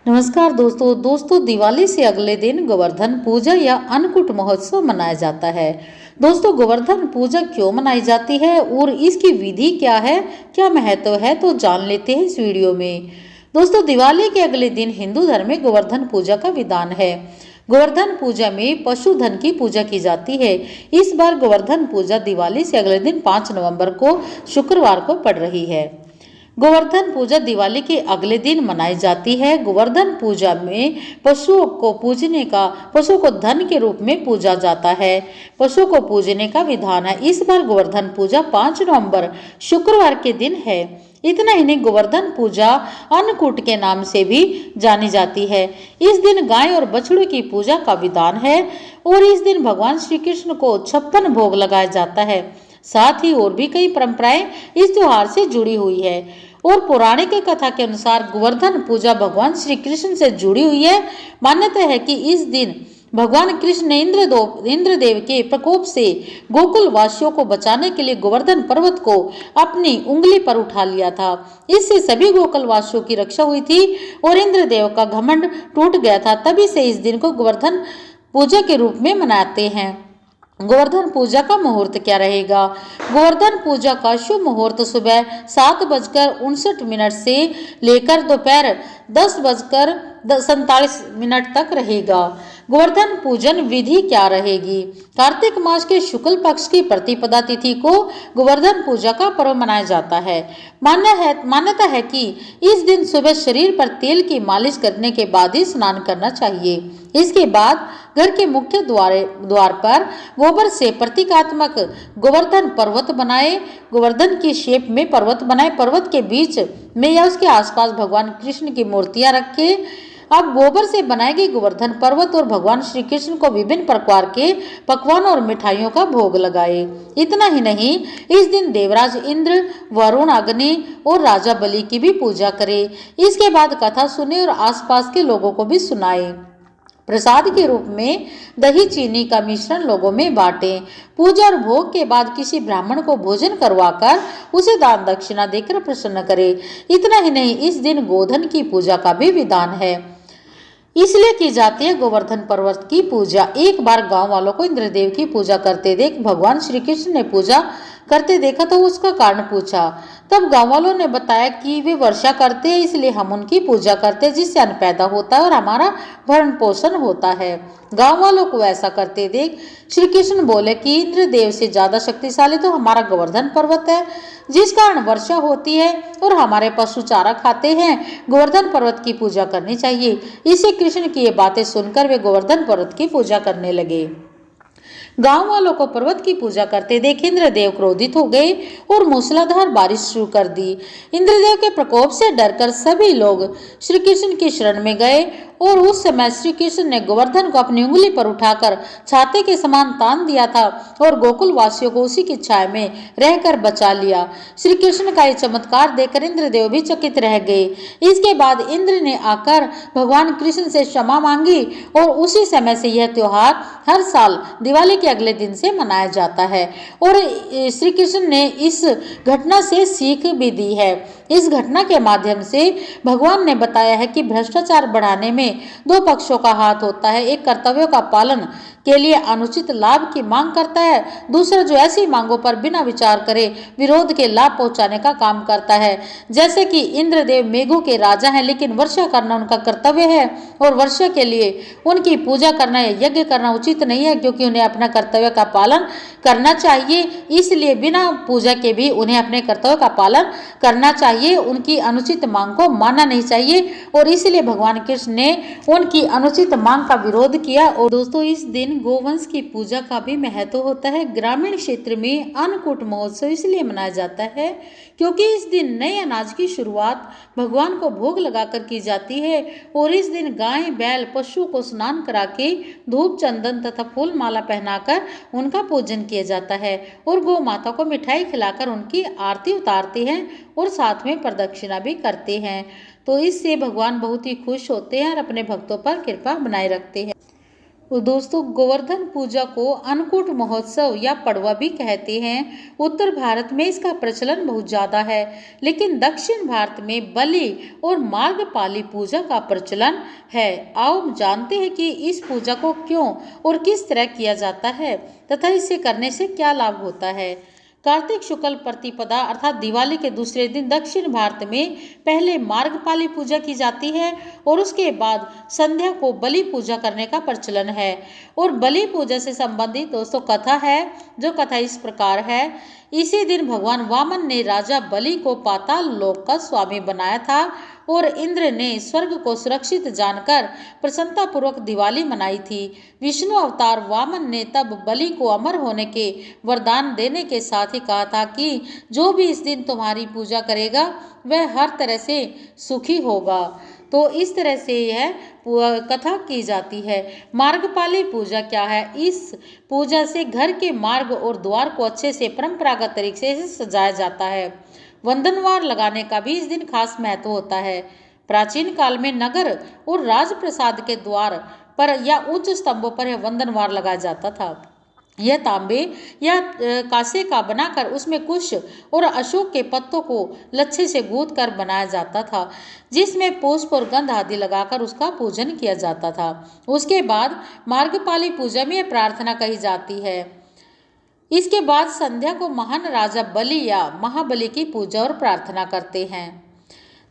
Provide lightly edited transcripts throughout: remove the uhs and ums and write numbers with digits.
नमस्कार दोस्तों दिवाली से अगले दिन गोवर्धन पूजा या अन्नकूट महोत्सव मनाया जाता है। दोस्तों, गोवर्धन पूजा क्यों मनाई जाती है और इसकी विधि क्या है, क्या महत्व है, तो जान लेते हैं इस वीडियो में। दोस्तों, दिवाली के अगले दिन हिंदू धर्म में गोवर्धन पूजा का विधान है। गोवर्धन पूजा में पशुधन की पूजा की जाती है। इस बार गोवर्धन पूजा दिवाली से अगले दिन 5 नवंबर को शुक्रवार को पड़ रही है। गोवर्धन पूजा दिवाली के अगले दिन मनाई जाती है। गोवर्धन पूजा में पशुओं को धन के रूप में पूजा जाता है। पशुओं को पूजने का विधान है। इस बार गोवर्धन पूजा 5 नवंबर शुक्रवार के दिन है। इतना ही नहीं, गोवर्धन पूजा अन्नकूट के नाम से भी जानी जाती है। इस दिन गाय और बछड़े की पूजा का विधान है और इस दिन भगवान श्री कृष्ण को 56 भोग लगाया जाता है। साथ ही और भी कई परंपराएं इस त्योहार से जुड़ी हुई है और पौराणिक कथा के अनुसार गोवर्धन पूजा भगवान श्री कृष्ण से जुड़ी हुई है। मान्यता है कि इस दिन भगवान कृष्ण ने इंद्रदेव के प्रकोप से गोकुल वासियों को बचाने के लिए गोवर्धन पर्वत को अपनी उंगली पर उठा लिया था। इससे सभी गोकुल वासियों की रक्षा हुई थी और इंद्रदेव का घमंड टूट गया था। तभी से इस दिन को गोवर्धन पूजा के रूप में मनाते हैं। गोवर्धन पूजा का मुहूर्त क्या रहेगा? गोवर्धन पूजा का शुभ मुहूर्त सुबह 7:59 से लेकर दोपहर 10:47 तक रहेगा। गोवर्धन पूजन विधि क्या रहेगी? कार्तिक मास के शुक्ल पक्ष की प्रतिपदा तिथि को गोवर्धन पूजा का पर्व मनाया जाता है। मान्यता है कि इस दिन सुबह शरीर पर तेल की मालिश करने के बाद ही स्नान करना चाहिए। इसके बाद घर के मुख्य द्वार पर गोबर से प्रतीकात्मक गोवर्धन पर्वत बनाए। गोवर्धन की शेप में पर्वत बनाए। पर्वत के बीच में या उसके आसपास भगवान कृष्ण की मूर्तियां रखे। अब गोबर से बनाए गए गोवर्धन पर्वत और भगवान श्री कृष्ण को विभिन्न प्रकार के पकवान और मिठाइयों का भोग लगाए। इतना ही नहीं, इस दिन देवराज इंद्र, वरुण, अग्नि और राजा बलि की भी पूजा करें। इसके बाद कथा सुने और आसपास के लोगों को भी सुनाए। प्रसाद के रूप में दही चीनी का मिश्रण लोगों में बांटें। पूजा और भोग के बाद किसी ब्राह्मण को भोजन करवाकर उसे दान दक्षिणा देकर प्रसन्न करें। इतना ही नहीं, इस दिन गोधन की पूजा का भी विधान है। इसलिए की जाती है गोवर्धन पर्वत की पूजा। एक बार गांव वालों को इंद्रदेव की पूजा करते देख भगवान श्री कृष्ण ने पूजा करते देखा तो उसका कारण पूछा। तब गांव वालों ने बताया कि वे वर्षा करते हैं, इसलिए हम उनकी पूजा करते हैं, जिससे अन्न पैदा होता है और हमारा भरण पोषण होता है। गांव वालों को ऐसा करते देख श्री कृष्ण बोले कि इंद्रदेव से ज्यादा शक्तिशाली तो हमारा गोवर्धन पर्वत है, जिस कारण वर्षा होती है और हमारे पशु चारा खाते हैं। गोवर्धन पर्वत की पूजा करनी चाहिए। इसे कृष्ण की ये बातें सुनकर वे गोवर्धन पर्वत की पूजा करने लगे। गांव वालों को पर्वत की पूजा करते देख इंद्रदेव क्रोधित हो गए और मूसलाधार बारिश शुरू कर दी। इंद्रदेव के प्रकोप से डरकर सभी लोग श्री कृष्ण की शरण में गए और उस समय श्री कृष्ण ने गोवर्धन को अपनी उंगली पर उठाकर छाते के समान तान दिया था और गोकुल वासियों को उसी की छाया में रहकर बचा लिया। श्री कृष्ण का ये चमत्कार देखकर इंद्रदेव भी चकित रह गए। इसके बाद इंद्र ने आकर भगवान कृष्ण से क्षमा मांगी और उसी समय से यह त्योहार हर साल दिवाली के अगले दिन से मनाया जाता है। और श्री कृष्ण ने इस घटना से सीख भी दी है। इस घटना के माध्यम से भगवान ने बताया है कि भ्रष्टाचार बढ़ाने में दो पक्षों का हाथ होता है। एक कर्तव्यों का पालन के लिए अनुचित लाभ की मांग करता है, दूसरा जो ऐसी मांगों पर बिना विचार करे विरोध के लाभ पहुंचाने का काम करता है। जैसे कि इंद्रदेव मेघों के राजा हैं, लेकिन वर्षा करना उनका कर्तव्य है और वर्षा के लिए उनकी पूजा करना या यज्ञ करना उचित नहीं है, क्योंकि उन्हें अपना कर्तव्य का पालन करना चाहिए। इसलिए बिना पूजा के भी उन्हें अपने कर्तव्य का पालन करना चाहिए। उनकी अनुचित मांग को मानना नहीं चाहिए और इसलिए भगवान कृष्ण ने उनकी अनुचित मांग का विरोध किया। और दोस्तों, इस दिन गोवंश की पूजा का भी महत्व होता है। ग्रामीण क्षेत्र में अन्नकूट महोत्सव इसलिए मनाया जाता है क्योंकि इस दिन नए अनाज की शुरुआत भगवान को भोग लगाकर की जाती है और इस दिन गाय, बैल, पशु को स्नान करा के धूप, चंदन तथा फूल माला पहनाकर उनका पूजन किया जाता है और गौ माता को मिठाई खिलाकर उनकी आरती उतारते हैं और साथ में प्रदक्षिणा भी करते हैं। तो इससे भगवान बहुत ही खुश होते हैं और अपने भक्तों पर कृपा बनाए रखते हैं। दोस्तों, गोवर्धन पूजा को अन्नकूट महोत्सव या पड़वा भी कहते हैं। उत्तर भारत में इसका प्रचलन बहुत ज़्यादा है, लेकिन दक्षिण भारत में बलि और मार्गपाली पूजा का प्रचलन है। आओ हम जानते हैं कि इस पूजा को क्यों और किस तरह किया जाता है तथा इसे करने से क्या लाभ होता है। कार्तिक शुक्ल प्रतिपदा अर्थात दिवाली के दूसरे दिन दक्षिण भारत में पहले मार्गपाली पूजा की जाती है और उसके बाद संध्या को बलि पूजा करने का प्रचलन है। और बलि पूजा से संबंधित दोस्तों कथा है, जो कथा इस प्रकार है। इसी दिन भगवान वामन ने राजा बलि को पाताल लोक का स्वामी बनाया था और इंद्र ने स्वर्ग को सुरक्षित जानकर प्रसन्नतापूर्वक दिवाली मनाई थी। विष्णु अवतार वामन ने तब बलि को अमर होने के वरदान देने के साथ ही कहा था कि जो भी इस दिन तुम्हारी पूजा करेगा वह हर तरह से सुखी होगा। तो इस तरह से यह कथा की जाती है। मार्गपाली पूजा क्या है? इस पूजा से घर के मार्ग और द्वार को अच्छे से परंपरागत तरीके से सजाया जाता है। वंदनवार लगाने का भी इस दिन खास महत्व होता है। प्राचीन काल में नगर और राजप्रसाद के द्वार पर या उच्च स्तंभों पर यह वंदनवार लगाया जाता था। यह तांबे या कांसे का बनाकर उसमें कुश और अशोक के पत्तों को लच्छे से गूंथ कर बनाया जाता था, जिसमें पुष्प और गंध आदि लगाकर उसका पूजन किया जाता था। उसके बाद मार्गपाली पूजा में प्रार्थना कही जाती है। इसके बाद संध्या को महान राजा बलि या महाबली की पूजा और प्रार्थना करते हैं।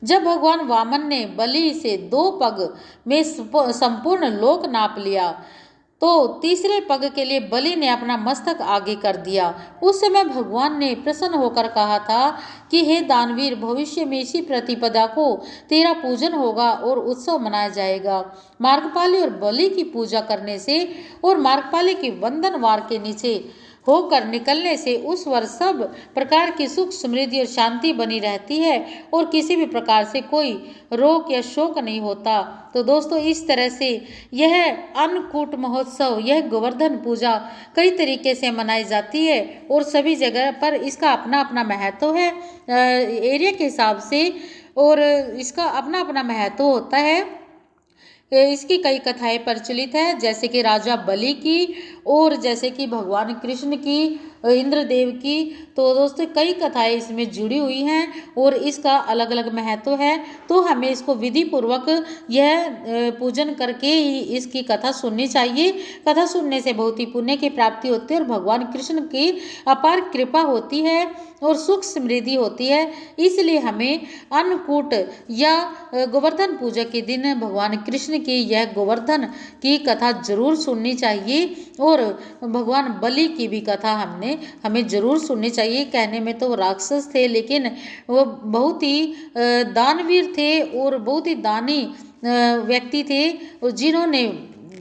जब भगवान वामन ने बलि से 2 पग में संपूर्ण लोक नाप लिया तो तीसरे पग के लिए बलि ने अपना मस्तक आगे कर दिया। उस समय भगवान ने प्रसन्न होकर कहा था कि हे दानवीर, भविष्य में इसी प्रतिपदा को तेरा पूजन होगा और उत्सव मनाया जाएगा। मार्गपाली और बलि की पूजा करने से और मार्गपाली की वंदनवार के नीचे होकर निकलने से उस वर्ष सब प्रकार की सुख समृद्धि और शांति बनी रहती है और किसी भी प्रकार से कोई रोग या शोक नहीं होता। तो दोस्तों, इस तरह से यह अन्नकूट महोत्सव, यह गोवर्धन पूजा कई तरीके से मनाई जाती है और सभी जगह पर इसका अपना अपना महत्व है एरिया के हिसाब से, और इसका अपना अपना महत्व होता है। इसकी कई कथाएं प्रचलित है, जैसे कि राजा बलि की और जैसे कि भगवान कृष्ण की, इंद्रदेव की। तो दोस्तों, कई कथाएं इसमें जुड़ी हुई हैं और इसका अलग अलग महत्व है। तो हमें इसको विधि पूर्वक यह पूजन करके ही इसकी कथा सुननी चाहिए। कथा सुनने से बहुत ही पुण्य की प्राप्ति होती है और भगवान कृष्ण की अपार कृपा होती है और सुख समृद्धि होती है। इसलिए हमें अन्नकूट या गोवर्धन पूजा के दिन भगवान कृष्ण की यह गोवर्धन की कथा जरूर सुननी चाहिए और भगवान बलि की भी कथा हमें जरूर सुननी चाहिए। कहने में तो वो राक्षस थे, लेकिन वो बहुत ही दानवीर थे और बहुत ही दानी व्यक्ति थे, जिन्होंने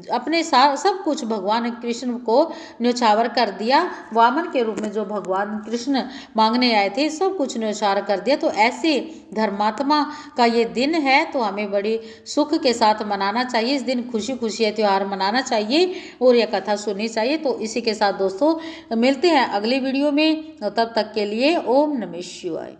अपने सब कुछ भगवान कृष्ण को न्यौछावर कर दिया। वामन के रूप में जो भगवान कृष्ण मांगने आए थे, सब कुछ न्यौछावर कर दिया। तो ऐसे धर्मात्मा का ये दिन है, तो हमें बड़ी सुख के साथ मनाना चाहिए। इस दिन खुशी खुशी ये त्यौहार मनाना चाहिए और यह कथा सुननी चाहिए। तो इसी के साथ दोस्तों मिलते हैं अगली वीडियो में, तब तक के लिए ओम नमः शिवाय।